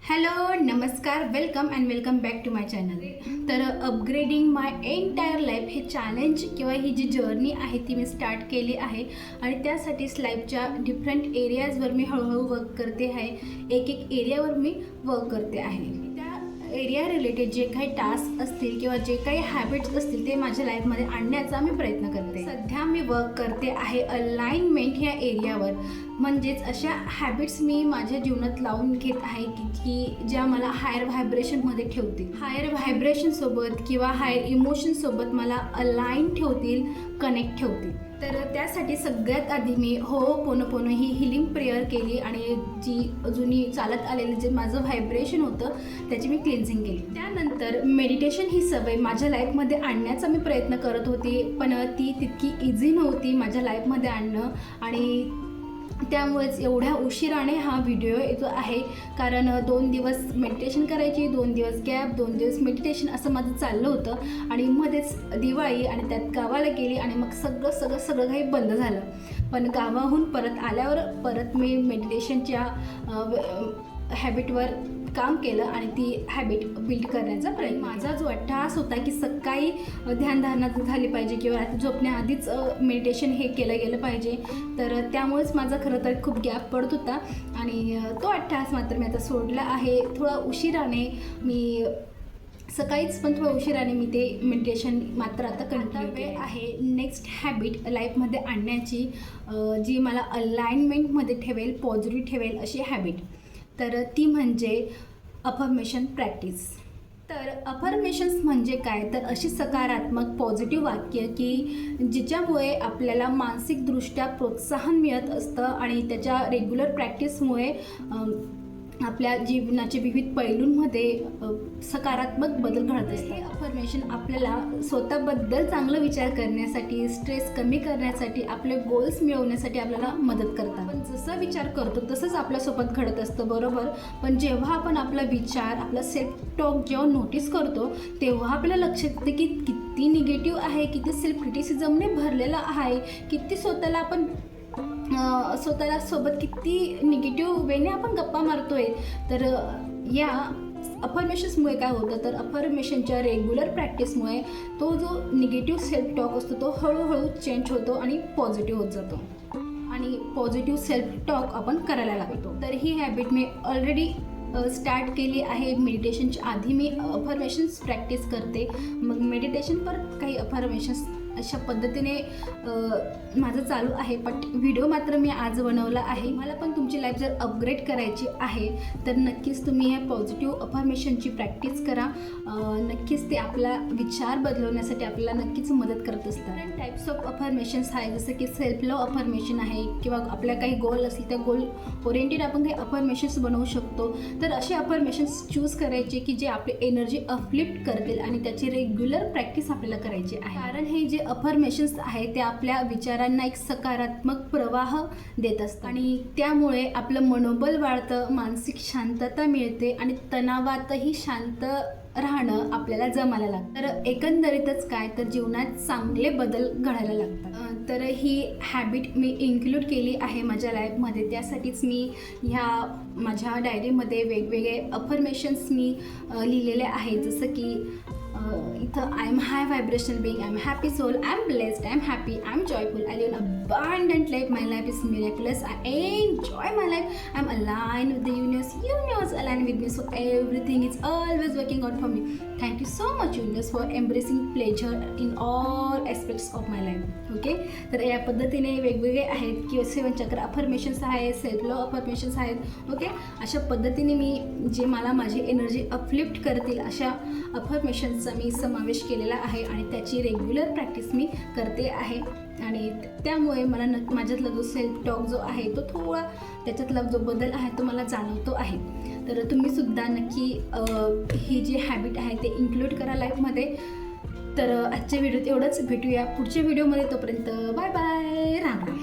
Hello नमस्कार welcome and welcome back to my channel. तर upgrading my entire life हे challenge किंवा ही जी जर्नी आहे ती मी स्टार्ट केली आहे आणि त्यासाठीच लाईफच्या डिफरंट एरियाजवर मी हळूहळू वर्क करते आहे। एक एरियावर मी वर्क करते आहे। त्या एरिया रिलेटेड जे काही टास्क असतील किंवा जे काही हॅबिट्स असतील ते माझ्या लाईफमध्ये आणण्याचा मी प्रयत्न करते। सध्या मी वर्क करते आहे अलाइनमेंट ह्या एरियावर, म्हणजेच अशा हॅबिट्स मी माझ्या जीवनात लावून घेत आहे की ज्या मला हायर व्हायब्रेशनमध्ये ठेवतील, हायर व्हायब्रेशनसोबत किंवा हायर इमोशनसोबत मला अलाइन ठेवतील, कनेक्ट ठेवतील। तर त्यासाठी सगळ्यात आधी मी होओपोनोपोनो ही हिलिंग प्रेयर केली आणि जी जुनी चालत आलेलं जे माझं व्हायब्रेशन होतं त्याची मी क्लिन्झिंग केली। त्यानंतर मेडिटेशन ही सवय माझ्या लाईफमध्ये आणण्याचा मी प्रयत्न करत होते, पण ती तितकी इझी नव्हती माझ्या लाईफमध्ये आणणं आणि त्यामुळेच एवढ्या उशिराने हा व्हिडिओ येतो आहे। कारण 2 दिवस मेडिटेशन करायची, 2 दिवस गॅप, 2 दिवस मेडिटेशन असं माझं चाललं होतं आणि मध्येच दिवाळी आणि त्यात गावाला गेली आणि मग सगळं काही बंद झालं। पण गावाहून परत आल्यावर परत मी मेडिटेशनच्या हॅबिटवर काम केलं आणि ती हॅबिट बिल्ड करण्याचा प्रयत्न। माझा जो अट्टाहास होता की सकाळी ध्यानधारणा झाली पाहिजे किंवा रात्री झोपण्याआधीच मेडिटेशन हे केलं गेलं पाहिजे, तर त्यामुळेच माझा खरं तर खूप गॅप पडत होता आणि तो अट्टाहास मात्र मी आता सोडला आहे। थोडा उशिराने मी सकाळीच पण थोडं उशिराने मी ते मेडिटेशन मात्र आता कंटिन्यू वेळ आहे नेक्स्ट हॅबिट लाईफमध्ये आणण्याची, जी मला अलाइनमेंटमध्ये ठेवेल, पॉझिटिव्ह ठेवेल अशी हॅबिट। तर ती म्हणजे अफर्मेशन प्रॅक्टिस। तर अफर्मेशन्स म्हणजे काय, तर अशी सकारात्मक पॉझिटिव्ह वाक्य की जिच्यामुळे आपल्याला मानसिकदृष्ट्या प्रोत्साहन मिळत असतं आणि त्याच्या रेग्युलर प्रॅक्टिसमुळे आपल्या जीवनाच्या विविध पैलूंमध्ये सकारात्मक बदल घडत असतात। अफर्मेशन आपल्याला स्वतःबद्दल चांगला विचार करण्यासाठी, स्ट्रेस कमी करण्यासाठी, आपले गोल्स मिळवण्यासाठी आपल्याला मदत करतात। आपण जसं विचार करतो तसंच आपल्यासोबत घडत असतं, बरोबर। पण जेव्हा आपण आपला विचार, आपला सेल्फ टॉक जेव्हा नोटीस करतो तेव्हा आपल्याला लक्षात येतं की किती निगेटिव्ह आहे, किती सेल्फ क्रिटिसिझमने भरलेलं आहे, किती स्वतःला आपण सोबत किती निगेटिव्ह वेने आपण गप्पा मारतोय। तर या अफर्मेशन्समुळे काय होतं, तर अफर्मेशनच्या रेग्युलर प्रॅक्टिसमुळे तो जो निगेटिव्ह सेल्फ टॉक असतो तो हळूहळू चेंज होतो आणि पॉझिटिव्ह होत जातो आणि पॉझिटिव्ह सेल्फ टॉक आपण करायला लागतो। तर ही हॅबिट मी ऑलरेडी स्टार्ट केली आहे। मेडिटेशनच्या आधी मी अफर्मेशन्स प्रॅक्टिस करते, मग मेडिटेशन परत काही अफर्मेशन्स अशा पद्धतीने माझं चालू आहे। बट व्हिडिओ मात्र मी आज बनवला आहे। मला पण तुमची लाईफ जर अपग्रेड करायची आहे तर नक्कीच तुम्ही या पॉझिटिव्ह अफर्मेशनची प्रॅक्टिस करा। नक्कीच ते आपला विचार बदलवण्यासाठी आपल्याला नक्कीच मदत करत असतात। डिफरंट टाईप्स ऑफ अफर्मेशन्स आहे, जसं की सेल्फ लव्ह अफर्मेशन आहे किंवा आपल्या काही गोल असतील त्या गोल ओरिएंटेड आपण काही अफर्मेशन्स बनवू शकतो। तर असे अफर्मेशन्स चूज करायचे की जे आपली एनर्जी अपलिफ्ट करतील आणि त्याची रेग्युलर प्रॅक्टिस आपल्याला करायची आहे। कारण हे जे अफर्मेशन्स आहे ते आपल्या विचारांना एक सकारात्मक प्रवाह देत असतात आणि त्यामुळे आपलं मनोबल वाढतं, मानसिक शांतता मिळते आणि तणावातही शांत राहणं आपल्याला जमायला लागतं। तर एकंदरीतच काय, तर जीवनात चांगले बदल घडायला लागतात। तर ही हॅबिट मी इन्क्लूड केली आहे माझ्या लाईफमध्ये, त्यासाठीच मी ह्या माझ्या डायरीमध्ये वेगवेगळे अफर्मेशन्स मी लिहिलेले आहेत। जसं की इथं I am high vibrational being, I am happy soul, I am blessed, I am happy, I am joyful, I live an abundant life, my life is miraculous, I enjoy my life, I am align with the universe align with me, so everything is always working out for me. Thank you so much universe for embracing pleasure in all aspects of my life. Okay, तर या पद्धतीने वेगवेगळे आहेत किंवा 7 चक्र affirmations आहेत, self love affirmations आहेत। Okay, अशा पद्धतीने मी जे मला माझी एनर्जी अपलिफ्ट करतील अशा अफर्मेशन्सचा मी समावेश केलेला आहे आणि त्याची रेग्युलर प्रॅक्टिस मी करते आहे आणि त्यामुळे मला माझ्यातला जो सेल्फ टॉक जो आहे तो थोडा, त्याच्यातला जो बदल आहे तो मला जाणवतो आहे। तर तुम्हीसुद्धा नक्की ही जी हॅबिट आहे ते इन्क्लूड करा लाईफमध्ये। तर आजच्या व्हिडिओत एवढंच, भेटूया पुढच्या व्हिडिओमध्ये, तोपर्यंत बाय बाय, राम राम।